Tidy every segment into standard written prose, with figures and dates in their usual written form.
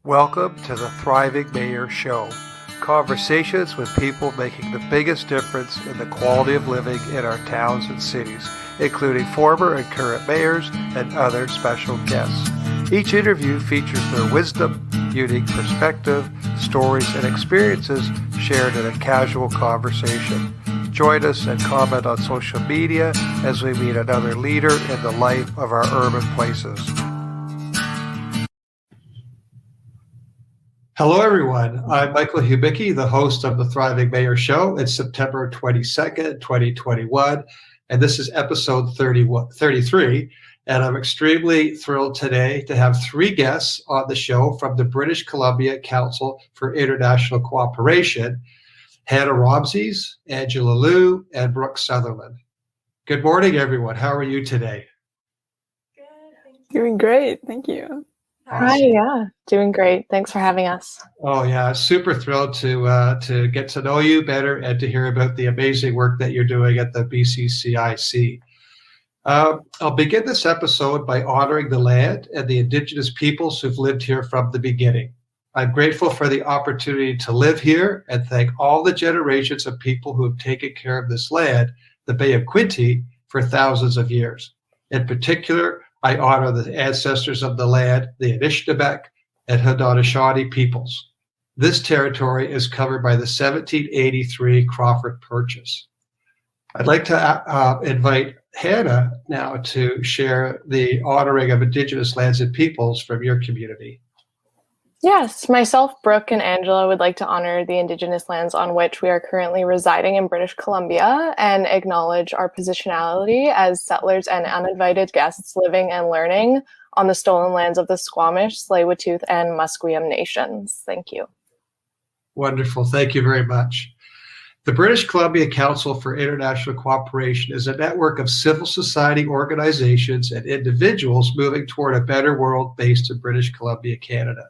Welcome to the Thriving Mayor Show. Conversations with people making the biggest difference in the quality of living in our towns and cities, including former and current mayors and other special guests. Each interview features their wisdom, unique perspective, stories, and experiences shared in a casual conversation. Join us and comment on social media as we meet another leader in the life of our urban places. Hello, everyone. I'm Michael Hubicki, the host of the Thriving Mayor Show. It's September 22nd, 2021, and this is episode 33. And I'm extremely thrilled today to have three guests on the show from the British Columbia Council for International Cooperation: Hannah Romses, Angela Liu, and Brooke Sutherland. Good morning, everyone. How are you today? Good, thank you. Doing great, thank you. Awesome. Hi, yeah, doing great. Thanks for having us. Oh yeah, super thrilled to get to know you better and to hear about the amazing work that you're doing at the BCCIC. I'll begin this episode by honoring the land and the Indigenous peoples who've lived here from the beginning. I'm grateful for the opportunity to live here and thank all the generations of people who have taken care of this land, the Bay of Quinte, for thousands of years. In particular, I honor the ancestors of the land, the Anishinaabe and Haudenosaunee peoples. This territory is covered by the 1783 Crawford Purchase. I'd like to invite Hannah now to share the honoring of Indigenous lands and peoples from your community. Yes, myself, Brooke, and Angela would like to honor the Indigenous lands on which we are currently residing in British Columbia and acknowledge our positionality as settlers and uninvited guests living and learning on the stolen lands of the Squamish, Tsleil-Waututh, and Musqueam nations. Thank you. Wonderful. Thank you very much. The British Columbia Council for International Cooperation is a network of civil society organizations and individuals moving toward a better world based in British Columbia, Canada.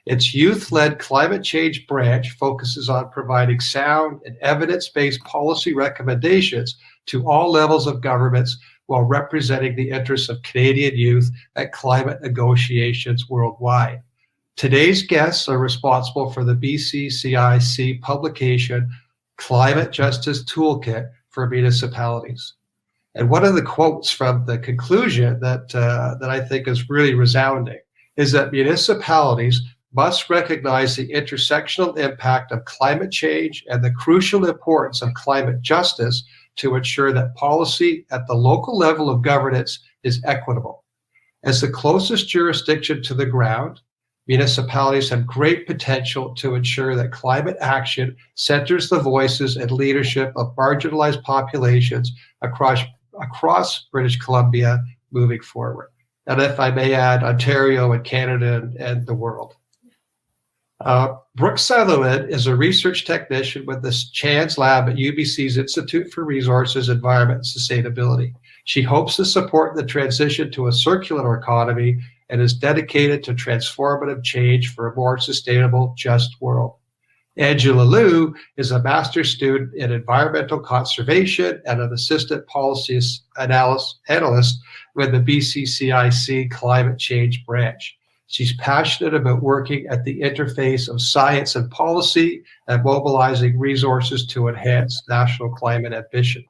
Its youth-led climate change branch focuses on providing sound and evidence-based policy recommendations to all levels of governments while representing the interests of Canadian youth at climate negotiations worldwide. Today's guests are responsible for the BCCIC publication, Climate Justice Toolkit for Municipalities. And one of the quotes from the conclusion that I think is really resounding is that municipalities must recognize the intersectional impact of climate change and the crucial importance of climate justice to ensure that policy at the local level of governance is equitable. As the closest jurisdiction to the ground, municipalities have great potential to ensure that climate action centers the voices and leadership of marginalized populations across British Columbia moving forward. And if I may add, Ontario and Canada and the world. Brooke Sutherland is a research technician with the CHANS lab at UBC's Institute for Resources, Environment, and Sustainability. She hopes to support the transition to a circular economy and is dedicated to transformative change for a more sustainable, just world. Angela Liu is a master's student in environmental conservation and an assistant policy analyst with the BCCIC Climate Change branch. She's passionate about working at the interface of science and policy and mobilizing resources to enhance national climate ambition.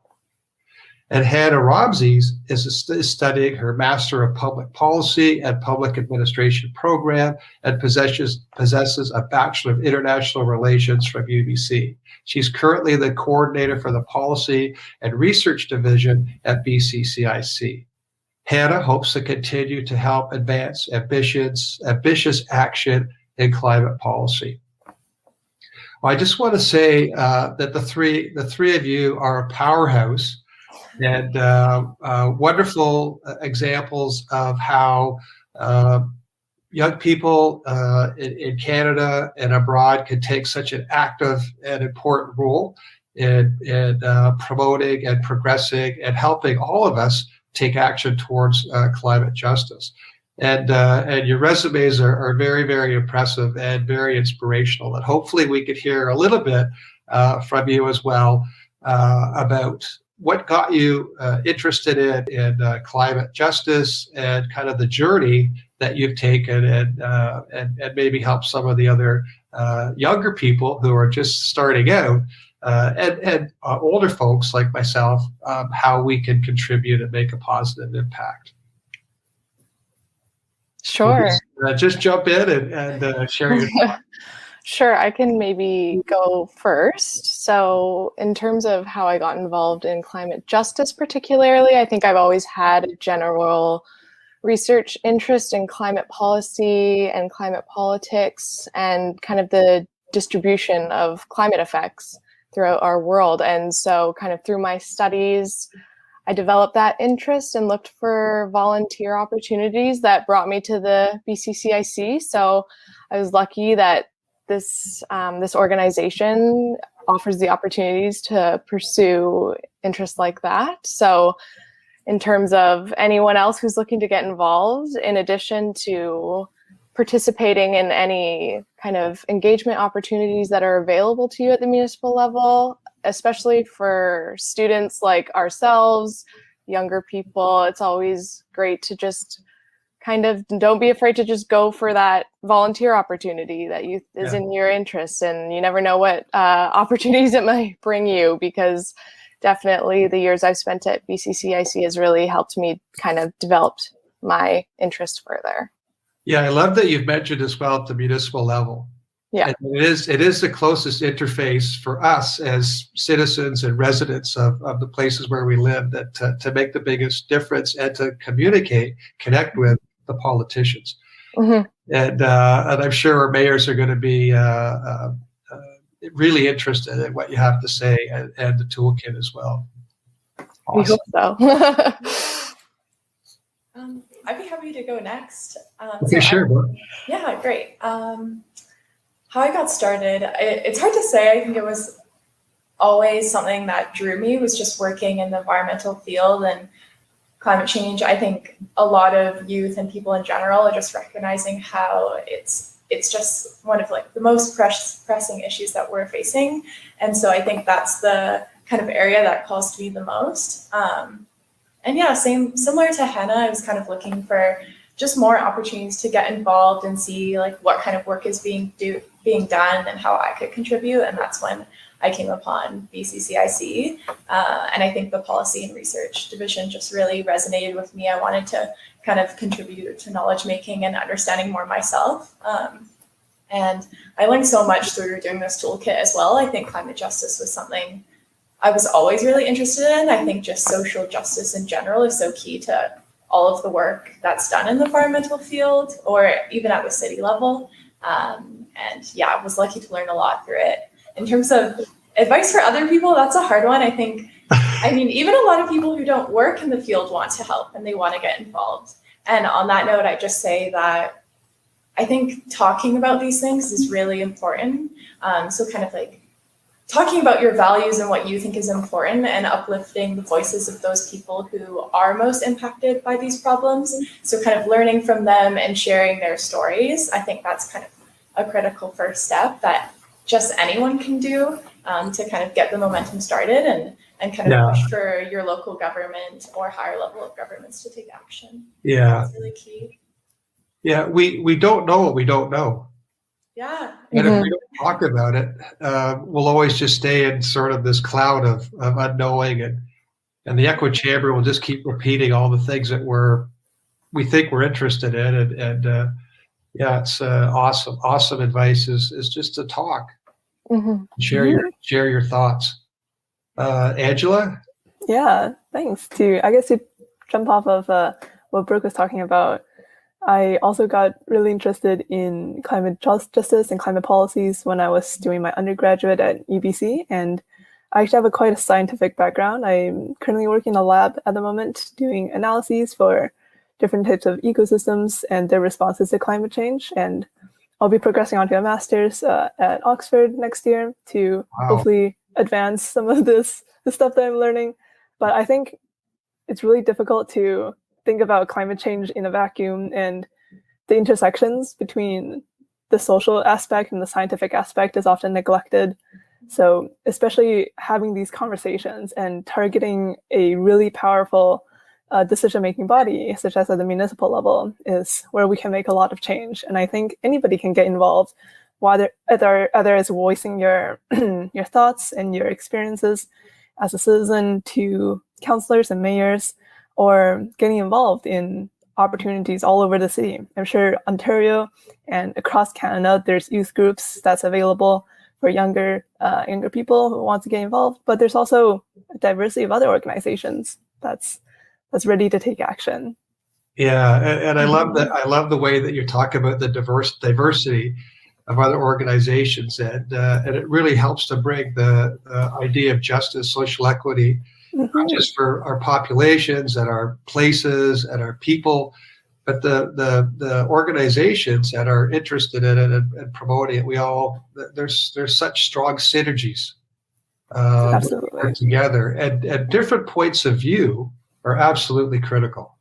And Hannah Romses is studying her Master of Public Policy and Public Administration program and possesses a Bachelor of International Relations from UBC. She's currently the coordinator for the Policy and Research Division at BCCIC. Hannah hopes to continue to help advance ambitious action in climate policy. Well, I just want to say that the three of you are a powerhouse and wonderful examples of how young people in Canada and abroad can take such an active and important role in promoting and progressing and helping all of us take action towards climate justice. And your resumes are very, very impressive and very inspirational. And hopefully we could hear a little bit from you as well about what got you interested in climate justice and kind of the journey that you've taken, and maybe help some of the other younger people who are just starting out, and older folks like myself, how we can contribute and make a positive impact. Sure. Just jump in and share your thoughts. Sure, I can maybe go first. So in terms of how I got involved in climate justice particularly, I think I've always had a general research interest in climate policy and climate politics and kind of the distribution of climate effects throughout our world. And so kind of through my studies, I developed that interest and looked for volunteer opportunities that brought me to the BCCIC. So I was lucky that this organization offers the opportunities to pursue interests like that. So in terms of anyone else who's looking to get involved, in addition to participating in any kind of engagement opportunities that are available to you at the municipal level, especially for students like ourselves, younger people, it's always great to just kind of don't be afraid to just go for that volunteer opportunity that is in your interest. And you never know what opportunities it might bring you, because definitely the years I've spent at BCCIC has really helped me kind of develop my interest further. Yeah, I love that you've mentioned as well at the municipal level. Yeah, and it is the closest interface for us as citizens and residents of the places where we live, that to make the biggest difference and to connect with the politicians. Mm-hmm. And I'm sure our mayors are going to be really interested in what you have to say, and the toolkit as well. Awesome. We hope so. I'd be happy to go next. Okay, sure. Yeah, great. How I got started, it's hard to say. I think it was always something that drew me, was just working in the environmental field and climate change. I think a lot of youth and people in general are just recognizing how it's just one of like the most pressing issues that we're facing. And so I think that's the kind of area that calls to me the most. And yeah, similar to Hannah, I was kind of looking for just more opportunities to get involved and see like what kind of work is being done and how I could contribute. And that's when I came upon BCCIC. And I think the policy and research division just really resonated with me. I wanted to kind of contribute to knowledge making and understanding more myself. And I learned so much through doing this toolkit as well. I think climate justice was something I was always really interested in. I think just social justice in general is so key to all of the work that's done in the environmental field or even at the city level. And yeah, I was lucky to learn a lot through it. In terms of advice for other people, that's a hard one. I think, I mean, even a lot of people who don't work in the field want to help and they want to get involved. And on that note, I just say that I think talking about these things is really important. So kind of like talking about your values and what you think is important and uplifting the voices of those people who are most impacted by these problems. So kind of learning from them and sharing their stories. I think that's kind of a critical first step that just anyone can do to kind of get the momentum started and kind of push for your local government or higher level of governments to take action. Yeah. That's really key. Yeah, we don't know what we don't know. Yeah. And if we don't talk about it, we'll always just stay in sort of this cloud of unknowing, and the echo chamber will just keep repeating all the things that we think we're interested in. And yeah, it's awesome advice is just to talk, share your thoughts. Angela? Yeah, thanks. I guess to jump off of what Brooke was talking about, I also got really interested in climate justice and climate policies when I was doing my undergraduate at UBC, and I actually have quite a scientific background. I'm currently working in a lab at the moment doing analyses for different types of ecosystems and their responses to climate change, and I'll be progressing on to a master's at Oxford next year to hopefully advance some of the stuff that I'm learning. But I think it's really difficult to think about climate change in a vacuum, and the intersections between the social aspect and the scientific aspect is often neglected. So especially having these conversations and targeting a really powerful decision-making body, such as at the municipal level, is where we can make a lot of change. And I think anybody can get involved, whether it's voicing your your thoughts and your experiences as a citizen to councillors and mayors, or getting involved in opportunities all over the city. I'm sure Ontario and across Canada, there's youth groups that's available for younger people who want to get involved. But there's also a diversity of other organizations that's ready to take action. Yeah, and I love that. I love the way that you talk about the diversity of other organizations, and it really helps to bring the idea of justice, social equity, not just for our populations and our places and our people, but the organizations that are interested in it and promoting it. There's such strong synergies Absolutely. together, and different points of view are absolutely critical.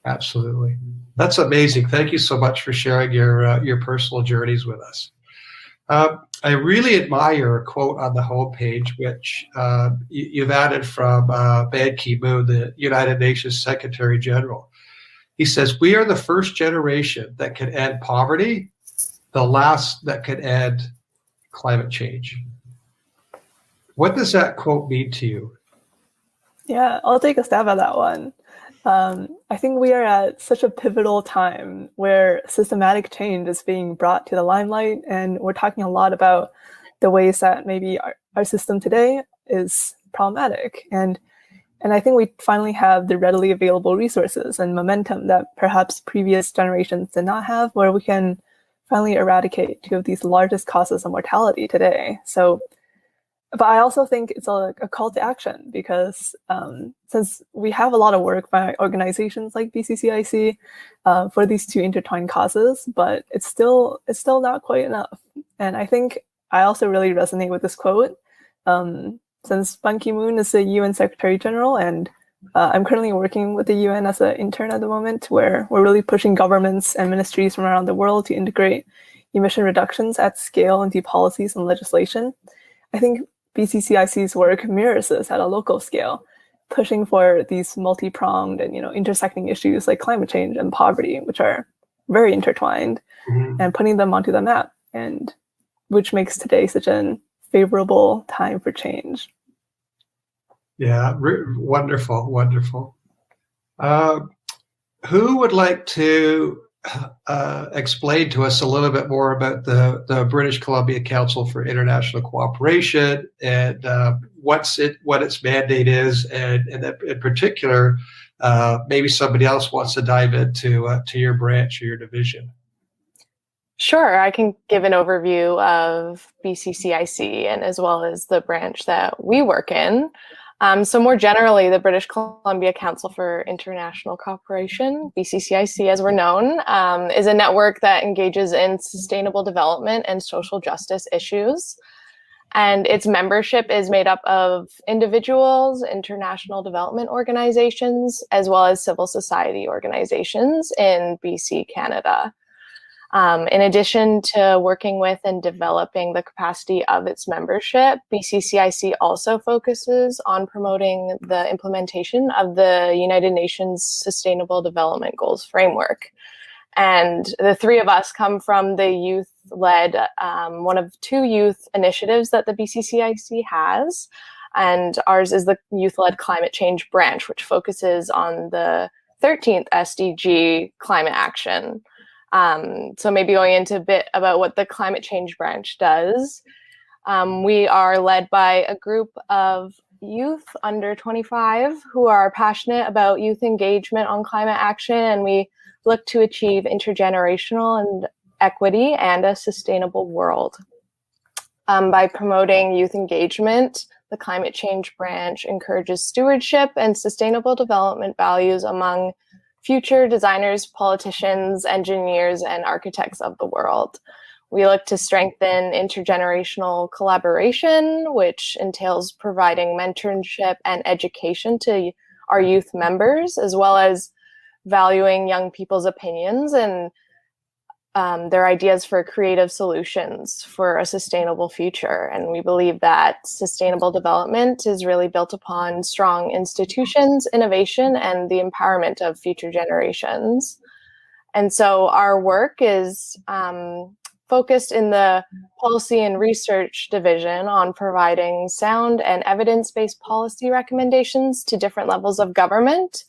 Absolutely. That's amazing. Thank you so much for sharing your personal journeys with us. I really admire a quote on the homepage, which you've added from Ban Ki-moon, the United Nations Secretary General. He says, "We are the first generation that can end poverty, the last that can end climate change." What does that quote mean to you? Yeah, I'll take a stab at that one. I think we are at such a pivotal time where systematic change is being brought to the limelight, and we're talking a lot about the ways that maybe our system today is problematic. And I think we finally have the readily available resources and momentum that perhaps previous generations did not have, where we can finally eradicate two of these largest causes of mortality today. So, but I also think it's a call to action, because since we have a lot of work by organizations like BCCIC for these two intertwined causes, but it's still not quite enough. And I think I also really resonate with this quote. Since Ban Ki-moon is the UN Secretary General, and I'm currently working with the UN as an intern at the moment, where we're really pushing governments and ministries from around the world to integrate emission reductions at scale into policies and legislation. I think BCCIC's work mirrors this at a local scale, pushing for these multi-pronged and intersecting issues like climate change and poverty, which are very intertwined, and putting them onto the map, and which makes today such a favorable time for change. Yeah, wonderful, wonderful. Who would like to explain to us a little bit more about the British Columbia Council for International Cooperation and what its mandate is, and in particular, maybe somebody else wants to dive into to your branch or your division? Sure, I can give an overview of BCCIC and as well as the branch that we work in. So more generally, the British Columbia Council for International Cooperation, BCCIC as we're known, is a network that engages in sustainable development and social justice issues. And its membership is made up of individuals, international development organizations, as well as civil society organizations in BC, Canada. In addition to working with and developing the capacity of its membership, BCCIC also focuses on promoting the implementation of the United Nations Sustainable Development Goals framework. And the three of us come from the youth-led, one of two youth initiatives that the BCCIC has. And ours is the youth-led climate change branch, which focuses on the 13th SDG climate action. So maybe going into a bit about what the climate change branch does. We are led by a group of youth under 25 who are passionate about youth engagement on climate action, and we look to achieve intergenerational and equity and a sustainable world. By promoting youth engagement, the climate change branch encourages stewardship and sustainable development values among future designers, politicians, engineers, and architects of the world. We look to strengthen intergenerational collaboration, which entails providing mentorship and education to our youth members, as well as valuing young people's opinions and their ideas for creative solutions for a sustainable future. And we believe that sustainable development is really built upon strong institutions, innovation, and the empowerment of future generations. And so our work is focused in the policy and research division on providing sound and evidence-based policy recommendations to different levels of government.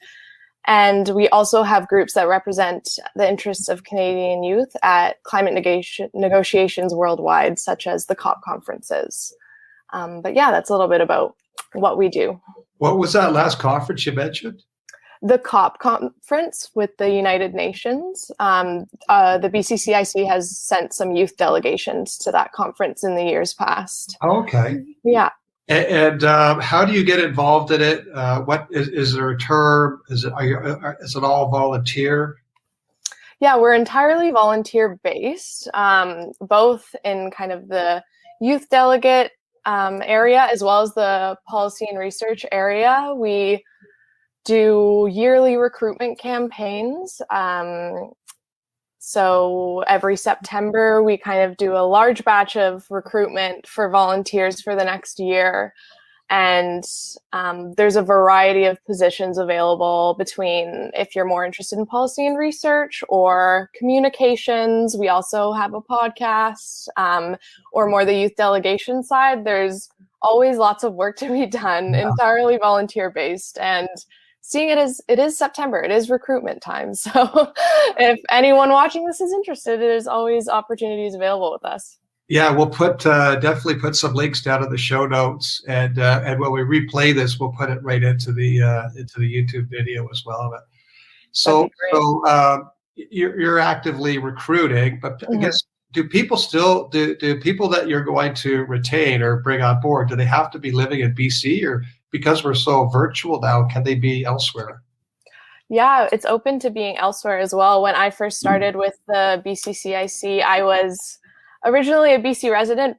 And we also have groups that represent the interests of Canadian youth at climate negotiations worldwide, such as the COP conferences. But yeah, that's a little bit about what we do. What was that last conference you mentioned? The COP conference with the United Nations. The BCCIC has sent some youth delegations to that conference in the years past. Okay. Yeah. And how do you get involved in it? What is there a term? Is it all volunteer? Yeah, we're entirely volunteer based, both in kind of the youth delegate area as well as the policy and research area. We do yearly recruitment campaigns. So every September, we kind of do a large batch of recruitment for volunteers for the next year. And there's a variety of positions available between if you're more interested in policy and research or communications. We also have a podcast, or more the youth delegation side. There's always lots of work to be done, entirely volunteer based. And seeing it as it is September, it is recruitment time. So if anyone watching this is interested, there's always opportunities available with us. Yeah, we'll definitely put some links down in the show notes, and when we replay this, we'll put it right into the YouTube video as well. So you're actively recruiting, but I guess do people that you're going to retain or bring on board, do they have to be living in BC, or because we're so virtual now, can they be elsewhere? Yeah, it's open to being elsewhere as well. When I first started with the BCCIC, I was originally a BC resident,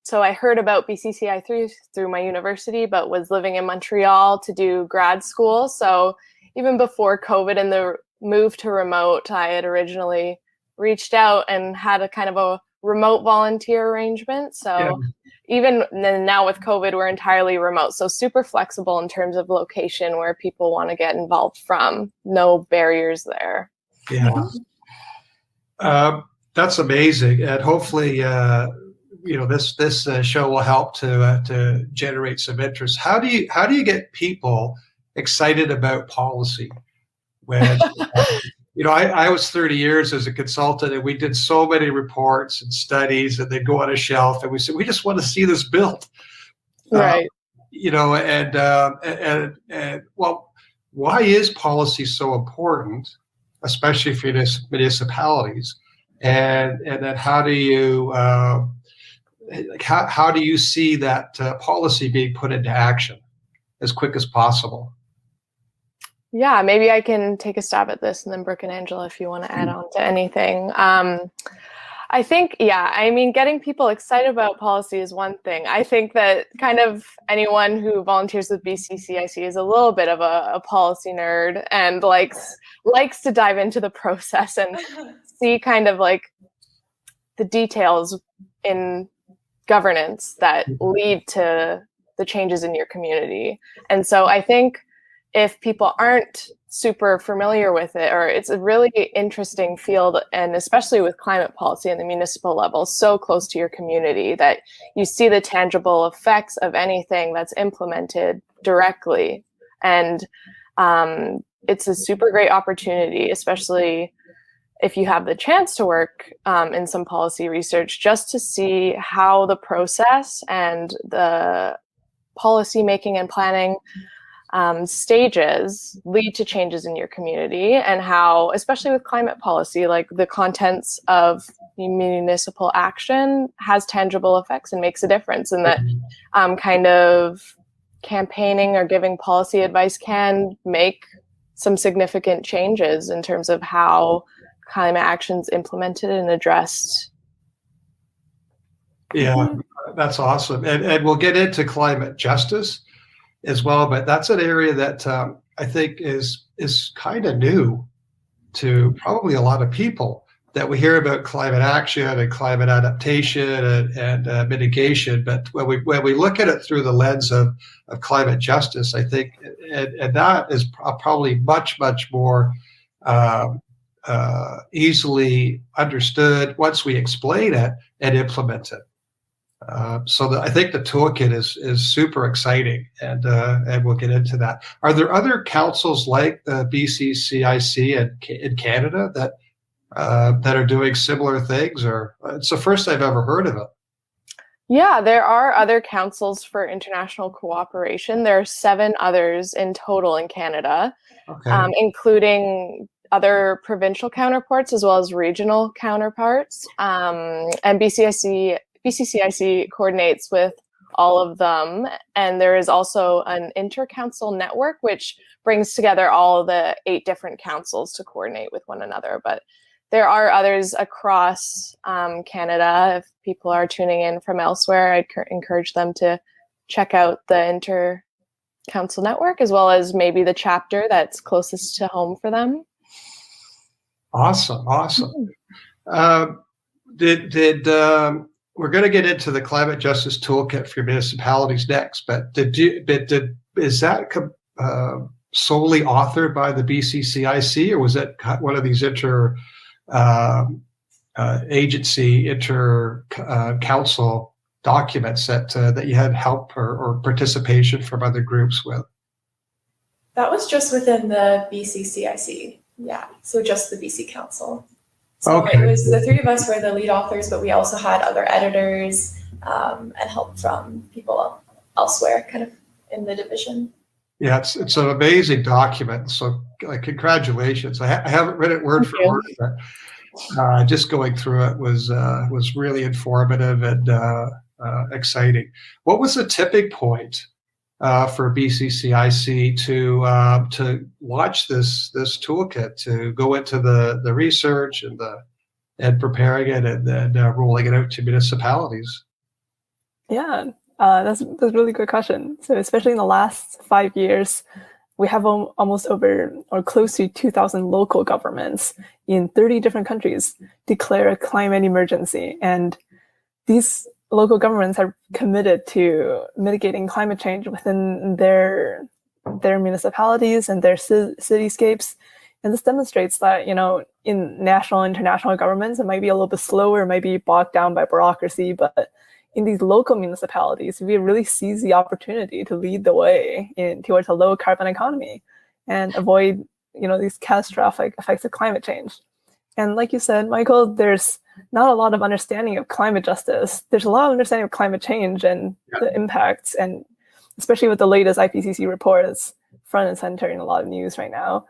so I heard about BCCI through my university, but was living in Montreal to do grad school. So even before COVID and the move to remote, I had originally reached out and had a kind of a remote volunteer arrangement. So even now with COVID, we're entirely remote. So super flexible in terms of location where people want to get involved from. No barriers there. Yeah. That's amazing. And hopefully, this show will help to generate some interest. How do you get people excited about policy? When I was 30 years as a consultant, and we did so many reports and studies, and they'd go on a shelf, and we said, we just want to see this built. Right. Well, why is policy so important, especially for municipalities? And then how do you see that policy being put into action as quick as possible? Yeah, maybe I can take a stab at this, and then Brooke and Angela, if you want to add on to anything. I think, getting people excited about policy is one thing. I think that kind of anyone who volunteers with BCCIC is a little bit of a policy nerd and likes to dive into the process and see kind of like the details in governance that lead to the changes in your community. And so I think if people aren't super familiar with it, or it's a really interesting field, and especially with climate policy in the municipal level, so close to your community that you see the tangible effects of anything that's implemented directly. And it's a super great opportunity, especially if you have the chance to work in some policy research, just to see how the process and the policy making and planning stages lead to changes in your community, and how, especially with climate policy, like the contents of municipal action has tangible effects and makes a difference, and that kind of campaigning or giving policy advice can make some significant changes in terms of how climate action's implemented and addressed. Yeah, that's awesome. And we'll get into climate justice as well, but that's an area that I think is kind of new to probably a lot of people. that we hear about climate action and climate adaptation and mitigation, but when we look at it through the lens of climate justice, I think, and that is probably much more easily understood once we explain it and implement it. So I think the toolkit is super exciting, and we'll get into that. Are there other councils like the BCCIC in Canada that are doing similar things, or it's the first I've ever heard of it? Yeah, there are other councils for international cooperation. There are 7 others in total in Canada, Okay. including other provincial counterparts as well as regional counterparts. And BCCIC coordinates with all of them. And there is also an inter-council network, which brings together all the 8 different councils to coordinate with one another. But there are others across Canada. If people are tuning in from elsewhere, I'd encourage them to check out the inter-council network, as well as maybe the chapter that's closest to home for them. Awesome. We're going to get into the climate justice toolkit for municipalities next, but is that solely authored by the BCCIC, or was it one of these inter-council documents that you had help or participation from other groups with? That was just within the BCCIC. Yeah, so just the BC Council. So Okay. It was the 3 of us were the lead authors, but we also had other editors and help from people elsewhere, kind of in the division. Yeah, it's an amazing document. So congratulations. I haven't read it word for word, but just going through it was really informative and exciting. What was the tipping point for BCCIC to launch this toolkit, to go into the research and preparing it and then rolling it out to municipalities? Yeah, that's a really good question. So especially in the last 5 years, we have almost over or close to 2,000 local governments in 30 different countries declare a climate emergency. And these local governments are committed to mitigating climate change within their municipalities and their cityscapes. And this demonstrates that, in national and international governments, it might be a little bit slower, it might be bogged down by bureaucracy, but in these local municipalities, we really seize the opportunity to lead the way towards a low carbon economy and avoid, these catastrophic effects of climate change. And like you said, Michael, there's not a lot of understanding of climate justice. There's a lot of understanding of climate change and the impacts, and especially with the latest IPCC report, it's front and center in a lot of news right now.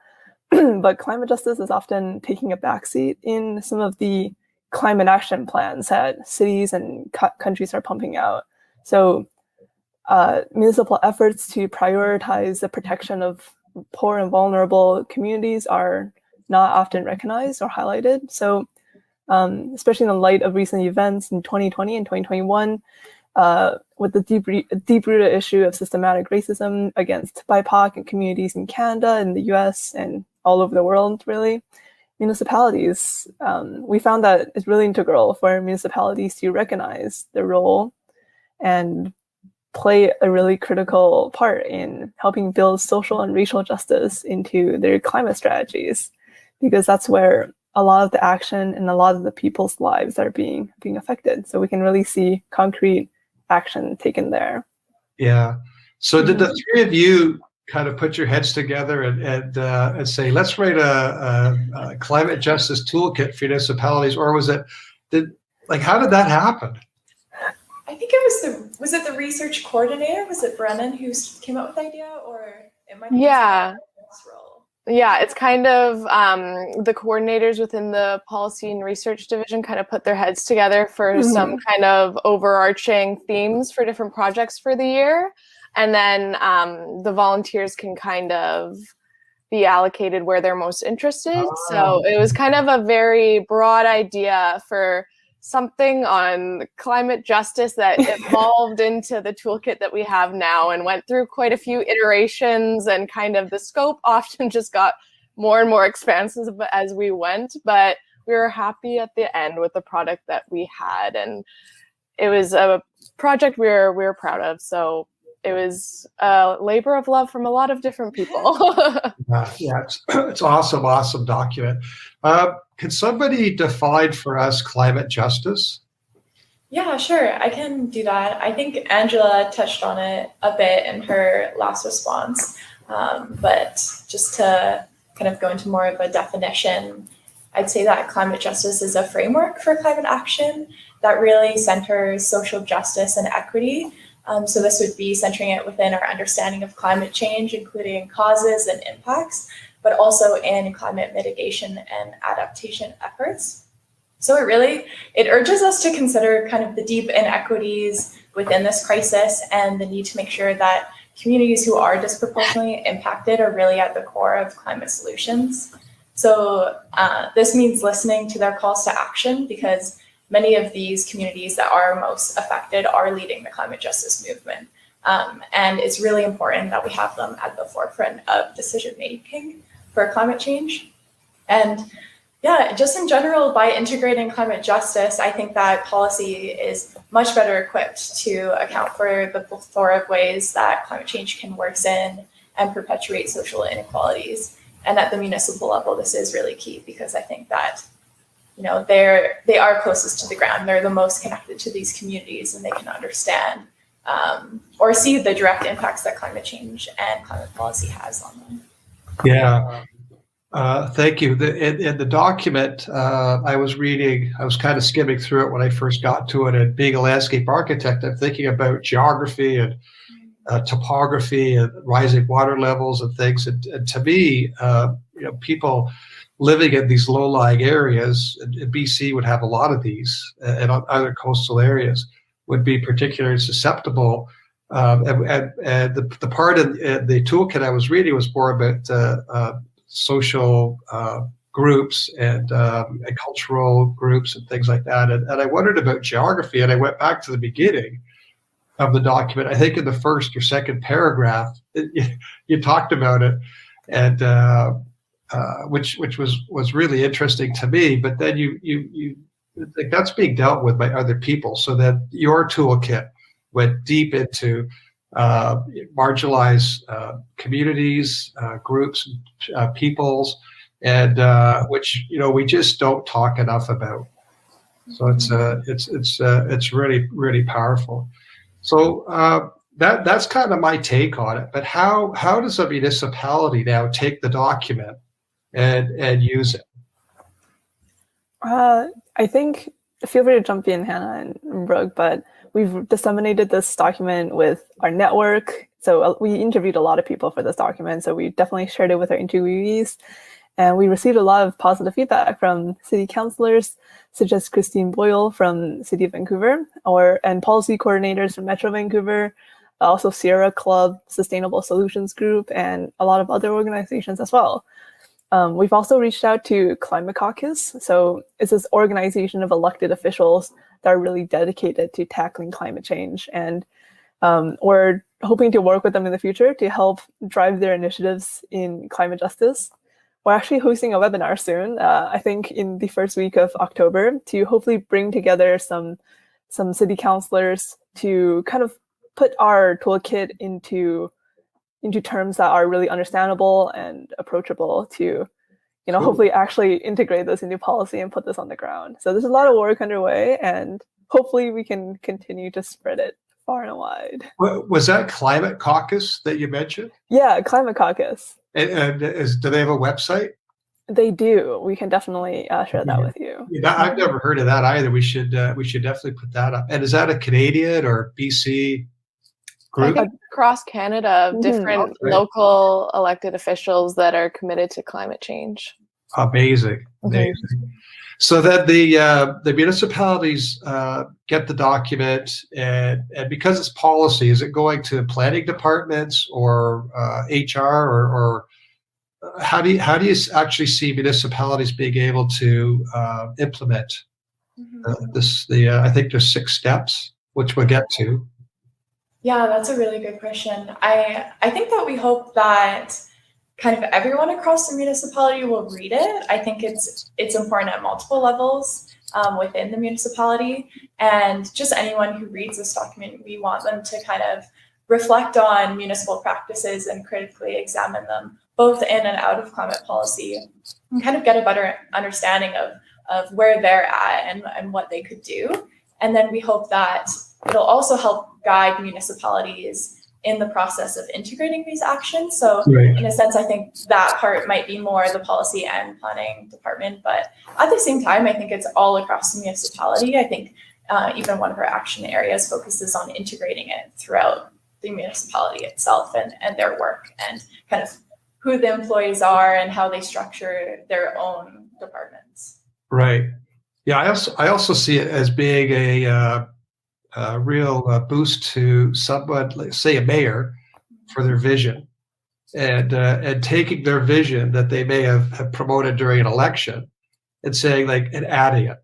But climate justice is often taking a backseat in some of the climate action plans that cities and countries are pumping out. So municipal efforts to prioritize the protection of poor and vulnerable communities are not often recognized or highlighted. So especially in the light of recent events in 2020 and 2021, with the deep-rooted issue of systematic racism against BIPOC and communities in Canada, in the US, and all over the world, really, municipalities, we found that it's really integral for municipalities to recognize their role and play a really critical part in helping build social and racial justice into their climate strategies, because that's where a lot of the action and a lot of the people's lives are being affected. So we can really see concrete action taken there. Yeah. So did the 3 of you kind of put your heads together and say, let's write a climate justice toolkit for municipalities, or how did that happen? I think it was it the research coordinator? Was it Brennan who came up with the idea, or it might be this role? Yeah, it's kind of the coordinators within the policy and research division kind of put their heads together for some kind of overarching themes for different projects for the year. And then the volunteers can kind of be allocated where they're most interested. So it was kind of a very broad idea for something on climate justice that evolved into the toolkit that we have now and went through quite a few iterations, and kind of the scope often just got more and more expansive as we went. But we were happy at the end with the product that we had, and it was a project we were proud of. So it was a labor of love from a lot of different people. Yeah, it's awesome document. Can somebody define for us climate justice? Yeah, sure. I can do that. I think Angela touched on it a bit in her last response. But just to kind of go into more of a definition, I'd say that climate justice is a framework for climate action that really centers social justice and equity. So this would be centering it within our understanding of climate change, including causes and impacts, but also in climate mitigation and adaptation efforts. So it urges us to consider kind of the deep inequities within this crisis and the need to make sure that communities who are disproportionately impacted are really at the core of climate solutions. So this means listening to their calls to action, because many of these communities that are most affected are leading the climate justice movement. And it's really important that we have them at the forefront of decision making for climate change. And yeah, just in general, by integrating climate justice, I think that policy is much better equipped to account for the plethora of ways that climate change can worsen and perpetuate social inequalities. And at the municipal level, this is really key, because I think that, you know, they are closest to the ground. They're the most connected to these communities, and they can understand or see the direct impacts that climate change and climate policy has on them. Yeah. Thank you. In the document I was reading, I was kind of skimming through it when I first got to it, and being a landscape architect, I'm thinking about geography and topography and rising water levels and things. And to me, you know, people living in these low-lying areas, and BC would have a lot of these, and other coastal areas would be particularly susceptible. And the part in the toolkit I was reading was more about social groups and cultural groups and things like that. And I wondered about geography, and I went back to the beginning of the document. I think in the first or second paragraph, you talked about it, and which was really interesting to me. But then you like, that's being dealt with by other people, so that your toolkit went deep into marginalized communities, groups, peoples, and which, you know, we just don't talk enough about. So it's really powerful. So that's kind of my take on it. But how does a municipality now take the document and use it? I think, feel free to jump in, Hannah and Brooke, but we've disseminated this document with our network. So we interviewed a lot of people for this document. So we definitely shared it with our interviewees. And we received a lot of positive feedback from city councillors, such as Christine Boyle from City of Vancouver, and policy coordinators from Metro Vancouver, also Sierra Club, Sustainable Solutions Group, and a lot of other organizations as well. We've also reached out to Climate Caucus. So it's this organization of elected officials that are really dedicated to tackling climate change. And we're hoping to work with them in the future to help drive their initiatives in climate justice. We're actually hosting a webinar soon, I think in the first week of October, to hopefully bring together some city councillors to kind of put our toolkit into terms that are really understandable and approachable to, you know, hopefully actually integrate this into policy and put this on the ground. So there's a lot of work underway, and hopefully we can continue to spread it far and wide. Was that Climate Caucus that you mentioned? Yeah, Climate Caucus. And do they have a website? They do. We can definitely share that with you. Yeah, I've never heard of that either. We should definitely put that up. And is that a Canadian or BC group? I think across Canada, different local elected officials that are committed to climate change. Amazing. So then the municipalities get the document, and because it's policy, is it going to planning departments or HR or how do you actually see municipalities being able to implement this? I think there's 6 steps, which we'll get to. Yeah, that's a really good question. I think that we hope that kind of everyone across the municipality will read it. I think it's important at multiple levels within the municipality, and just anyone who reads this document, we want them to kind of reflect on municipal practices and critically examine them both in and out of climate policy, and kind of get a better understanding of where they're at and what they could do. And then we hope that it'll also help guide municipalities in the process of integrating these actions. So Right. in a sense, I think that part might be more the policy and planning department, but at the same time, I think it's all across the municipality. I think even one of our action areas focuses on integrating it throughout the municipality itself and their work, and kind of who the employees are and how they structure their own departments. Right. Yeah, I also see it as being a real boost to someone, like, say, a mayor, for their vision, and taking their vision that they may have promoted during an election and saying, like, and adding it,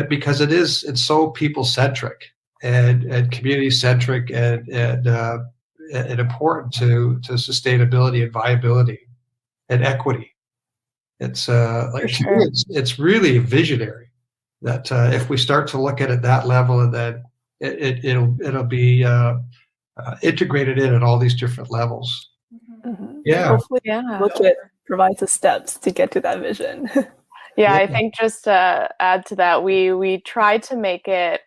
because it's so people centric and community centric and important to sustainability and viability and equity. It's like, For to me, sure. it's really visionary that if we start to look at it that level, and then it'll be integrated in at all these different levels. Mhm. Yeah. Hopefully, Yeah. Toolkit provides the steps to get to that vision. Yeah, I Yeah. think just to add to that, we tried to make it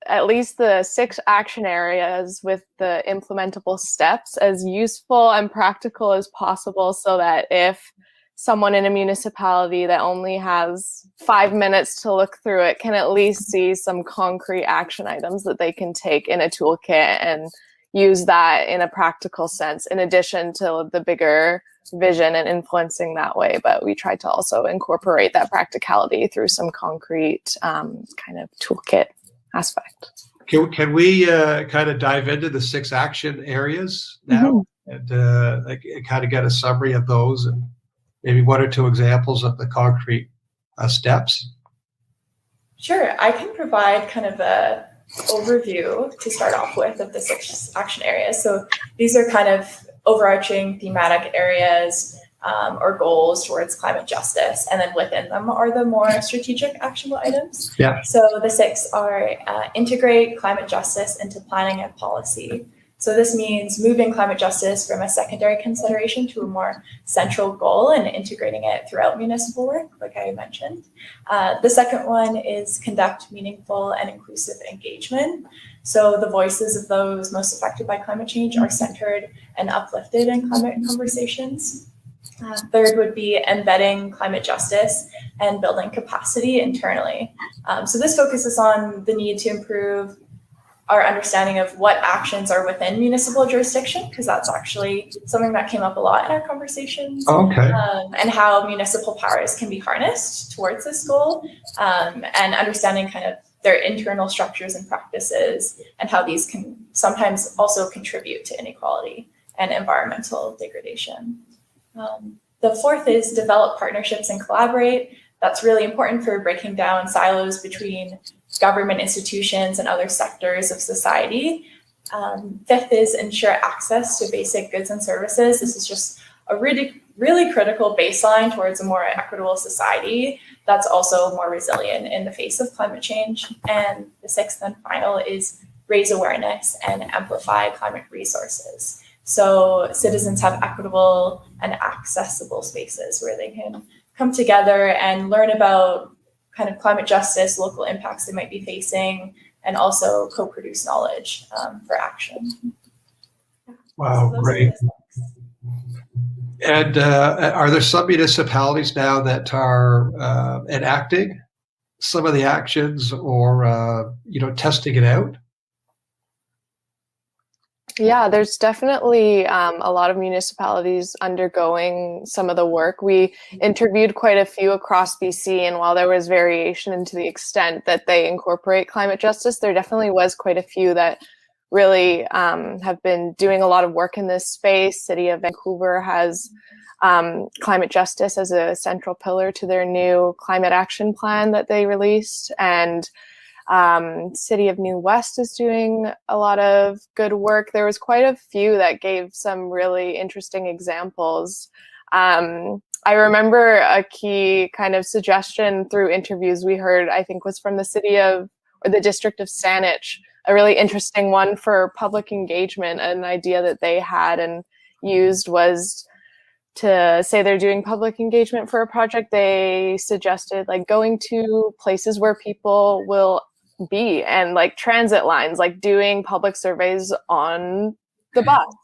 at least the 6 action areas with the implementable steps as useful and practical as possible, so that if someone in a municipality that only has 5 minutes to look through it can at least see some concrete action items that they can take in a toolkit and use that in a practical sense, in addition to the bigger vision and influencing that way. But we tried to also incorporate that practicality through some concrete kind of toolkit aspect. Can we kind of dive into the 6 action areas now, and kind of get a summary of those, and maybe 1 or 2 examples of the concrete steps? Sure, I can provide kind of a overview to start off with of the 6 action areas. So these are kind of overarching thematic areas or goals towards climate justice, and then within them are the more strategic actionable items. Yeah. So the 6 are integrate climate justice into planning and policy. So this means moving climate justice from a secondary consideration to a more central goal and integrating it throughout municipal work, like I mentioned. The second one is conduct meaningful and inclusive engagement. So the voices of those most affected by climate change are centered and uplifted in climate conversations. Third would be embedding climate justice and building capacity internally. So this focuses on the need to improve our understanding of what actions are within municipal jurisdiction, because that's actually something that came up a lot in our conversations. Okay. And how municipal powers can be harnessed towards this goal, and understanding kind of their internal structures and practices, and how these can sometimes also contribute to inequality and environmental degradation. The fourth is develop partnerships and collaborate. That's really important for breaking down silos between government institutions and other sectors of society. Fifth is ensure access to basic goods and services. This is just a really, really critical baseline towards a more equitable society that's also more resilient in the face of climate change. And the sixth and final is raise awareness and amplify climate resources. So citizens have equitable and accessible spaces where they can come together and learn about kind of climate justice, local impacts they might be facing, and also co-produce knowledge for action. Wow, So great. And are there some municipalities now that are enacting some of the actions, or testing it out? Yeah, there's definitely a lot of municipalities undergoing some of the work. We interviewed quite a few across BC, and while there was variation into the extent that they incorporate climate justice, there definitely was quite a few that really have been doing a lot of work in this space. City of Vancouver has climate justice as a central pillar to their new climate action plan that they released, and City of New West is doing a lot of good work. There was quite a few that gave some really interesting examples. I remember a key kind of suggestion through interviews we heard, I think was from the district of Saanich, a really interesting one for public engagement. An idea that they had and used was to say they're doing public engagement for a project. They suggested like going to places where people will be and like transit lines, like doing public surveys on the bus,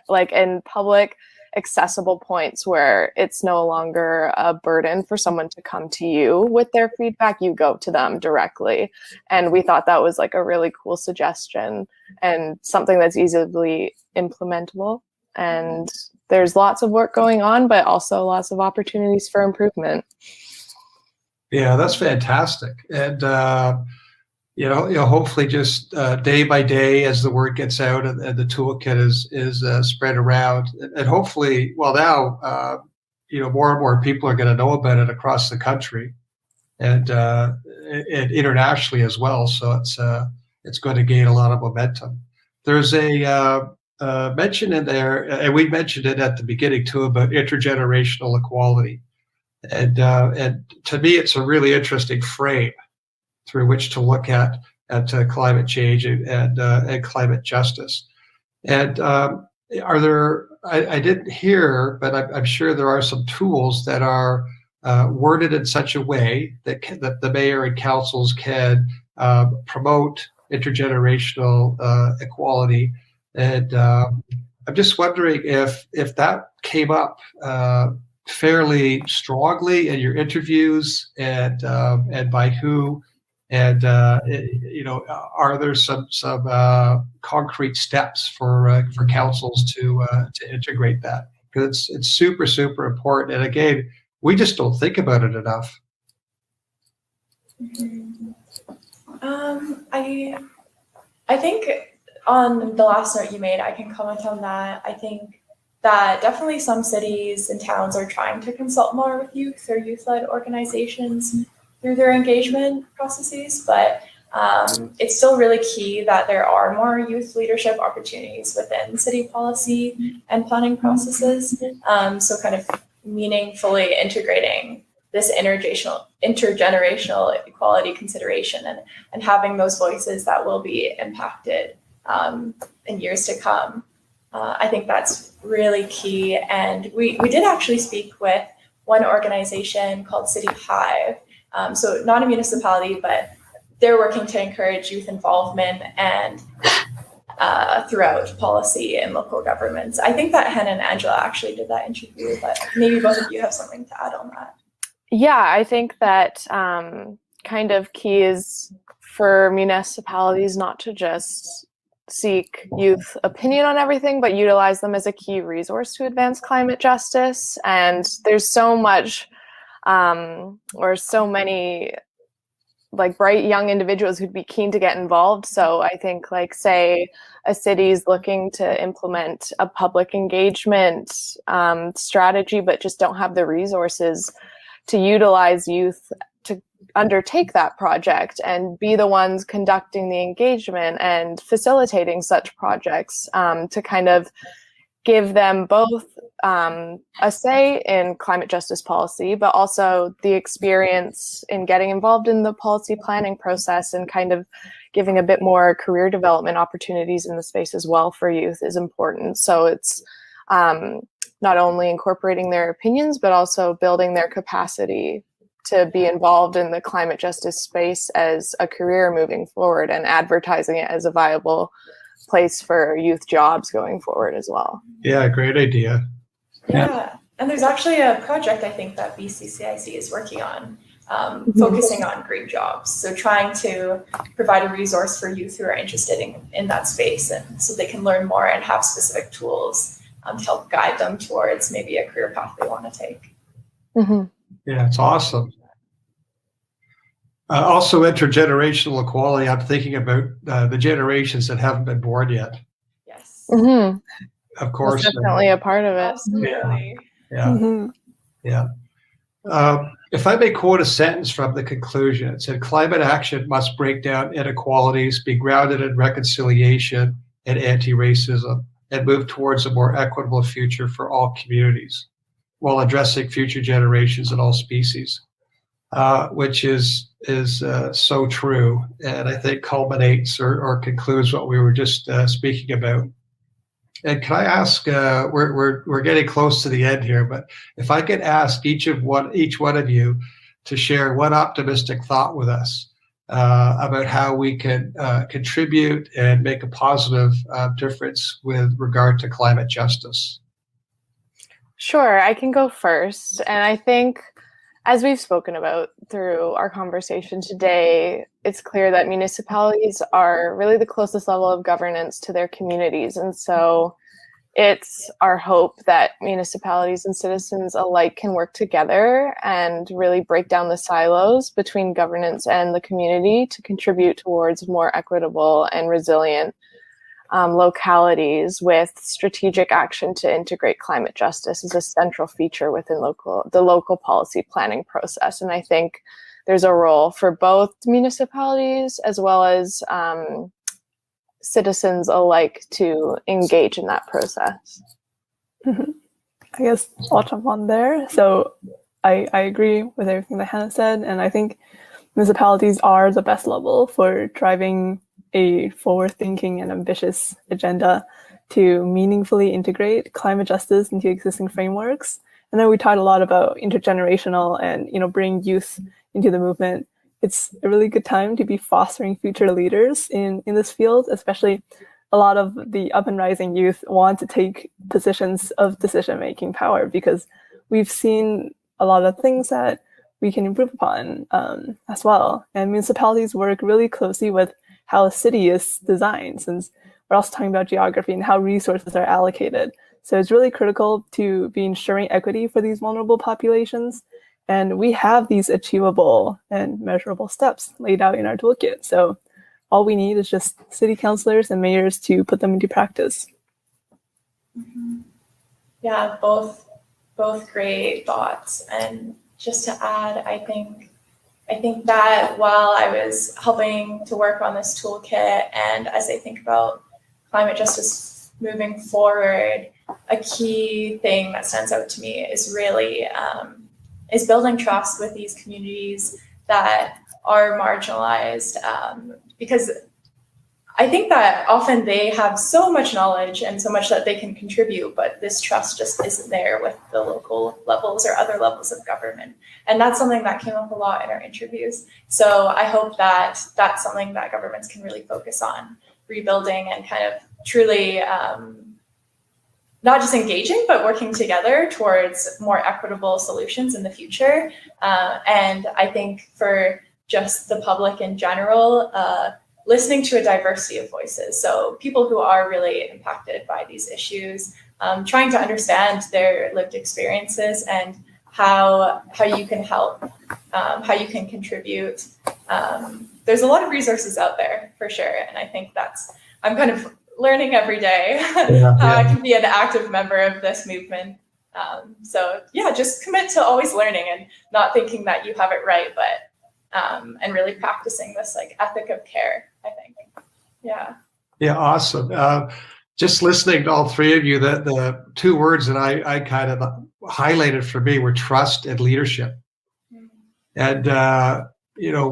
like in public accessible points where it's no longer a burden for someone to come to you with their feedback. You go to them directly. And we thought that was like a really cool suggestion and something that's easily implementable. And there's lots of work going on, but also lots of opportunities for improvement. Yeah, that's fantastic. And, hopefully just day by day as the word gets out and the toolkit is spread around, and hopefully, well, now, more and more people are going to know about it across the country and internationally as well. So it's going to gain a lot of momentum. There's a mention in there, and we mentioned it at the beginning too, about intergenerational equality. And to me, it's a really interesting frame through which to look at climate change and climate justice. And are there? I didn't hear, but I'm sure there are some tools that are worded in such a way that the mayor and councils can promote intergenerational equality. And I'm just wondering if that came up fairly strongly in your interviews, and by who. And are there some concrete steps for councils to integrate that? Because it's super, super important. And again, we just don't think about it enough. I think on the last note you made, I can comment on that. I think that definitely some cities and towns are trying to consult more with youth or youth-led organizations through their engagement processes, but it's still really key that there are more youth leadership opportunities within city policy and planning processes. So kind of meaningfully integrating this intergenerational equality consideration and having those voices that will be impacted in years to come. I think that's really key. And we did actually speak with one organization called City Hive. So not a municipality, but they're working to encourage youth involvement and throughout policy and local governments. I think that Hannah and Angela actually did that interview, but maybe both of you have something to add on that. Yeah, I think that kind of key is for municipalities not to just seek youth opinion on everything, but utilize them as a key resource to advance climate justice. And there's so much or so many like bright young individuals who'd be keen to get involved. So I think like say a city's looking to implement a public engagement strategy, but just don't have the resources to utilize youth to undertake that project and be the ones conducting the engagement and facilitating such projects, to kind of give them both a say in climate justice policy, but also the experience in getting involved in the policy planning process and kind of giving a bit more career development opportunities in the space as well for youth is important. So it's not only incorporating their opinions, but also building their capacity to be involved in the climate justice space as a career moving forward and advertising it as a viable place for youth jobs going forward as well. Yeah, great idea. Yeah, and there's actually a project I think that BCCIC is working on, focusing on green jobs. So trying to provide a resource for youth who are interested in that space, and so they can learn more and have specific tools to help guide them towards maybe a career path they want to take. Mm-hmm. Yeah, it's awesome. Also, intergenerational equality. I'm thinking about the generations that haven't been born yet. Yes. Mm-hmm. Of course. That's definitely a part of it. Absolutely. Yeah. Mm-hmm. Yeah. If I may quote a sentence from the conclusion, it said, climate action must break down inequalities, be grounded in reconciliation and anti-racism, and move towards a more equitable future for all communities, while addressing future generations and all species, which is so true, and I think culminates or concludes what we were just speaking about. And can I ask? We're getting close to the end here, but if I could ask each one of you to share one optimistic thought with us about how we can contribute and make a positive difference with regard to climate justice. Sure, I can go first. And I think, as we've spoken about through our conversation today, it's clear that municipalities are really the closest level of governance to their communities. And so it's our hope that municipalities and citizens alike can work together and really break down the silos between governance and the community to contribute towards more equitable and resilient localities, with strategic action to integrate climate justice as a central feature within the local policy planning process. And I think there's a role for both municipalities as well as citizens alike to engage in that process. I guess I'll jump on there. So I agree with everything that Hannah said, and I think municipalities are the best level for driving a forward-thinking and ambitious agenda to meaningfully integrate climate justice into existing frameworks. And then we talked a lot about intergenerational and, bring youth into the movement. It's a really good time to be fostering future leaders in this field, especially a lot of the up and rising youth want to take positions of decision-making power, because we've seen a lot of things that we can improve upon as well. And municipalities work really closely with how a city is designed, since we're also talking about geography and how resources are allocated. So it's really critical to be ensuring equity for these vulnerable populations. And we have these achievable and measurable steps laid out in our toolkit. So all we need is just city councillors and mayors to put them into practice. Mm-hmm. Yeah, both great thoughts. And just to add, I think that while I was helping to work on this toolkit, and as I think about climate justice moving forward, a key thing that stands out to me is really is building trust with these communities that are marginalized, because I think that often they have so much knowledge and so much that they can contribute, but this trust just isn't there with the local levels or other levels of government. And that's something that came up a lot in our interviews. So I hope that that's something that governments can really focus on, rebuilding and kind of truly not just engaging, but working together towards more equitable solutions in the future. And I think for just the public in general, listening to a diversity of voices. So people who are really impacted by these issues, trying to understand their lived experiences and how you can help, how you can contribute. There's a lot of resources out there for sure. And I think I'm kind of learning every day how I can be an active member of this movement. So yeah, just commit to always learning and not thinking that you have it right, but and really practicing this ethic of care, I think. Yeah, awesome. Just listening to all three of you, the two words that I kind of highlighted for me were trust and leadership. And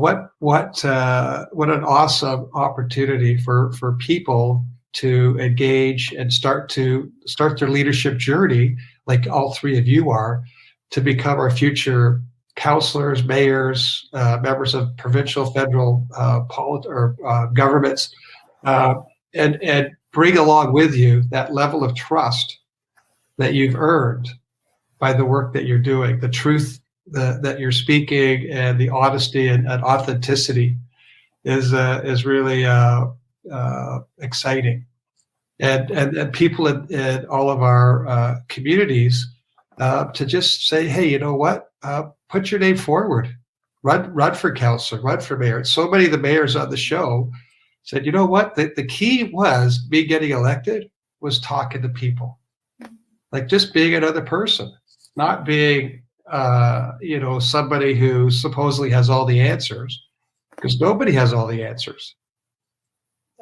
what an awesome opportunity for people to engage and start their leadership journey, like all three of you are, to become our future councillors, mayors, members of provincial, federal governments, and bring along with you that level of trust that you've earned by the work that you're doing, the truth that you're speaking, and the honesty and authenticity is really exciting. And people in all of our communities to just say, hey, you know what? Put your name forward. Run for councillor, run for mayor. And so many of the mayors on the show said, you know what? The key was me getting elected was talking to people. Like just being another person, not being somebody who supposedly has all the answers, because nobody has all the answers.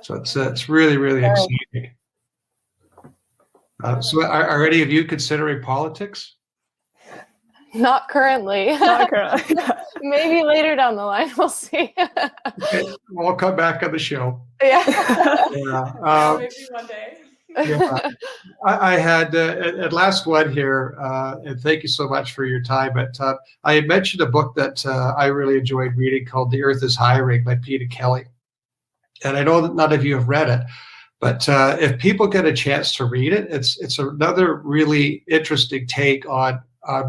So it's really, really exciting. So are any of you considering politics? Not currently. Not currently. Maybe later down the line, we'll see. Okay, we'll come back on the show. Yeah. Yeah. Maybe one day. Yeah. I had at last one here, and thank you so much for your time. But I had mentioned a book that I really enjoyed reading called "The Earth Is Hiring" by Peter Kelly, and I know that none of you have read it. But if people get a chance to read it, it's another really interesting take on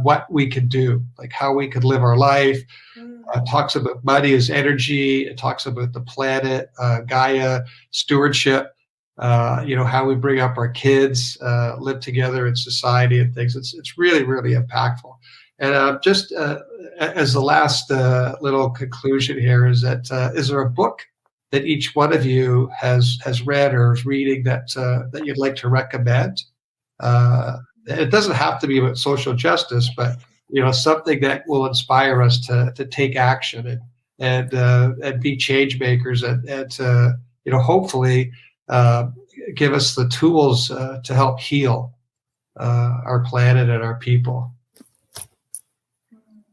what we can do, like how we could live our life. It talks about money as energy. It talks about the planet, Gaia, stewardship. How we bring up our kids, live together in society and things. It's really, really impactful. And just as the last little conclusion here is that is there a book that each one of you has read or is reading that you'd like to recommend? It doesn't have to be about social justice, but something that will inspire us to take action and be change makers and hopefully give us the tools to help heal our planet and our people.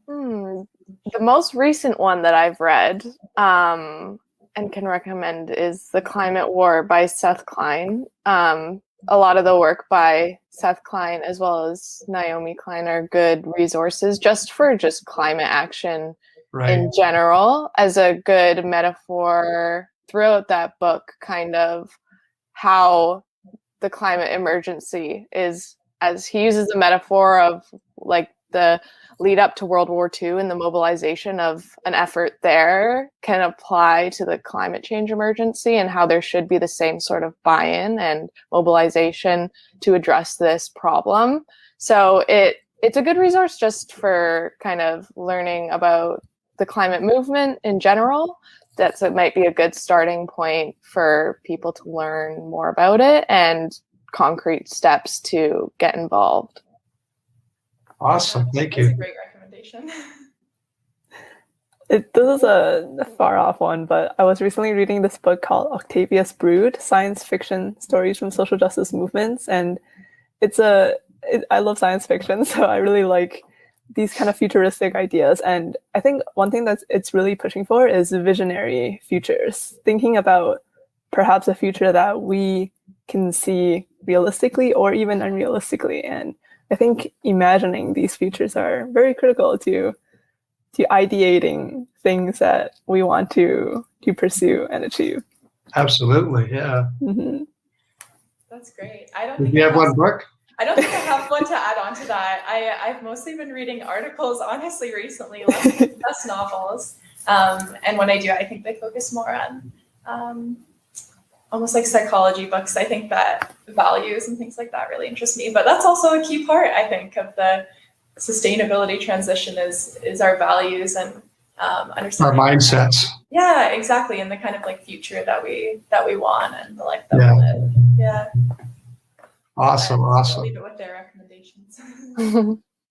The most recent one that I've read and can recommend is The Climate War by Seth Klein. A lot of the work by Seth Klein as well as Naomi Klein are good resources just for climate action in general, as a good metaphor throughout that book, kind of how the climate emergency is, as he uses the metaphor of like the lead up to World War II and the mobilization of an effort there can apply to the climate change emergency, and how there should be the same sort of buy-in and mobilization to address this problem. So it's a good resource just for kind of learning about the climate movement in general. It might be a good starting point for people to learn more about it and concrete steps to get involved. Awesome. Thank you. That's a great recommendation. This is a far off one, but I was recently reading this book called Octavia's Brood, Science Fiction Stories from Social Justice Movements. And I love science fiction, so I really like these kind of futuristic ideas. And I think one thing that it's really pushing for is visionary futures, thinking about perhaps a future that we can see realistically or even unrealistically. And I think imagining these futures are very critical to ideating things that we want to pursue and achieve. Absolutely, yeah. Mm-hmm. That's great. I don't Do think you have one book? I don't think I have one to add on to that. I've mostly been reading articles, honestly, recently, less novels. And when I do, I think they focus more on almost like psychology books. I think that values and things like that really interest me. But that's also a key part, I think, of the sustainability transition is our values and understanding Our mindsets. Yeah, exactly. And the kind of like future that we want and the life that we live. Yeah. Awesome. I'll leave it with their recommendations.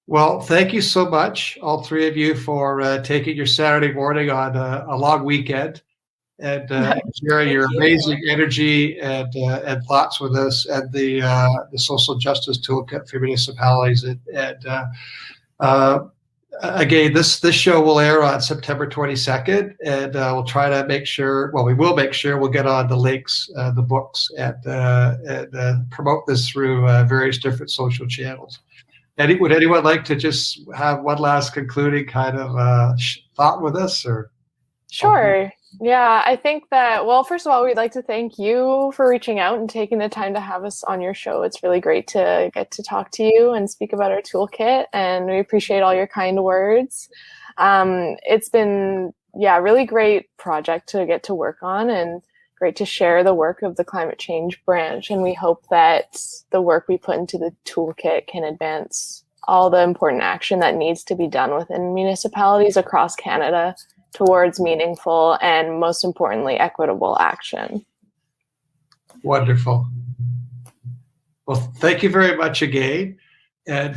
Well, thank you so much, all three of you, for taking your Saturday morning on a long weekend and sharing your amazing energy and thoughts with us at the Social Justice Toolkit for Municipalities. Again, this show will air on September 22nd, and we'll try to make sure. Well, we will make sure we'll get on the links, the books, and promote this through various different social channels. Would anyone like to just have one last concluding kind of thought with us, or? Sure. Yeah, I think that, well, first of all, we'd like to thank you for reaching out and taking the time to have us on your show. It's really great to get to talk to you and speak about our toolkit, and we appreciate all your kind words. It's been, a really great project to get to work on, and great to share the work of the climate change branch. And we hope that the work we put into the toolkit can advance all the important action that needs to be done within municipalities across Canada towards meaningful and, most importantly, equitable action. Wonderful. Well, thank you very much again. And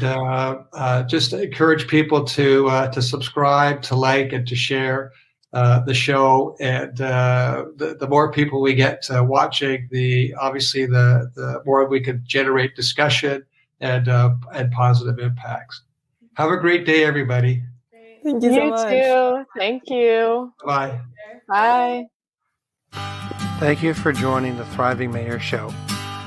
just encourage people to subscribe, to like, and to share the show. And the more people we get watching, obviously the more we can generate discussion and positive impacts. Have a great day, everybody. Thank you so much. You too. Thank you. Bye. Bye. Thank you for joining the Thriving Mayor Show.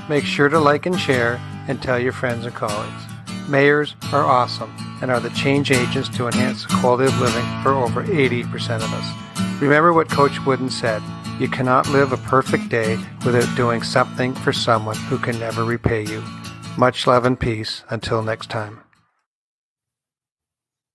Make sure to like and share and tell your friends and colleagues. Mayors are awesome and are the change agents to enhance the quality of living for over 80% of us. Remember what Coach Wooden said, you cannot live a perfect day without doing something for someone who can never repay you. Much love and peace. Until next time.